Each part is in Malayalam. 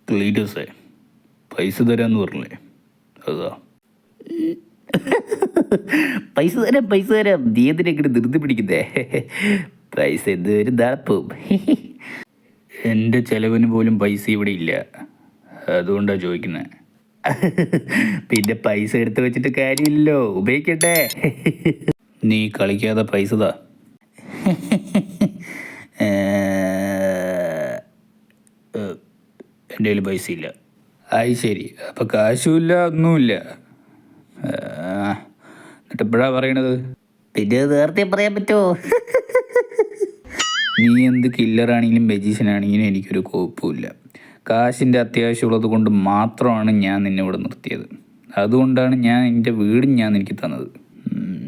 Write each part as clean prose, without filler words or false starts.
ക്ലീറ്റസേ, പൈസ തരാമെന്ന് പറഞ്ഞില്ലേ, അതാ. പൈസ തരാം. നീ എന്തിനെങ്ങനെ ധൃതി പിടിക്കുന്നേ? പൈസ എന്തുവരും നാളെപ്പോവും. എൻ്റെ ചിലവിന് പോലും പൈസ ഇവിടെ ഇല്ല, അതുകൊണ്ടാണ് ചോദിക്കുന്നത്. പിന്നെ പൈസ എടുത്ത് വെച്ചിട്ട് കാര്യമില്ലല്ലോ, ഉപയോഗിക്കട്ടെ. നീ കളിക്കാതെ പൈസ താ. എൻ്റെ കയ്യിൽ പൈസ ഇല്ല. ആയി ശരി, അപ്പം കാശുമില്ല ഒന്നുമില്ല. എന്നിട്ട് എപ്പോഴാണ് പറയണത്? പിന്നെ നേരത്തെ പറയാൻ പറ്റുമോ? നീ എന്ത് കില്ലറാണെങ്കിലും മജീഷ്യനാണെങ്കിലും എനിക്കൊരു കുഴപ്പമില്ല. കാശിൻ്റെ അത്യാവശ്യമുള്ളത് കൊണ്ട് മാത്രമാണ് ഞാൻ നിന്നെ ഇവിടെ നിർത്തിയത്. അതുകൊണ്ടാണ് ഞാൻ എൻ്റെ വീടും ഞാൻ നിനക്ക് തന്നത്.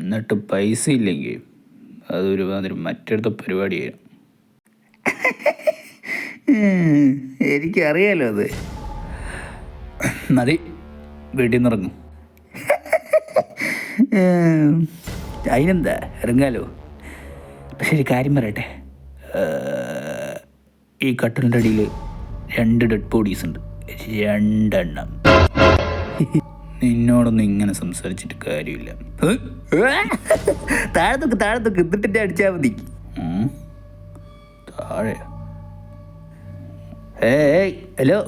എന്നിട്ട് പൈസ ഇല്ലെങ്കിൽ അതൊരു മറ്റടുത്ത പരിപാടിയായിരുന്നു. എനിക്കറിയാലോ അത്. മതി, വീട്ടിൽ നിന്ന് ഇറങ്ങും. അതിനെന്താ, ഇറങ്ങാലോ. പക്ഷെ ഒരു കാര്യം പറയട്ടെ, ഈ കട്ടിലിൻ്റെ അടിയിൽ 2 ഡെഡ് ബോഡീസ് ഉണ്ട്, 2 എണ്ണം. നിന്നോടൊന്നും ഇങ്ങനെ സംസാരിച്ചിട്ട് കാര്യമില്ല. താഴത്തൊക്കെ എന്നിട്ട് അടിച്ചാൽ മതി. താഴെ ഹലോ.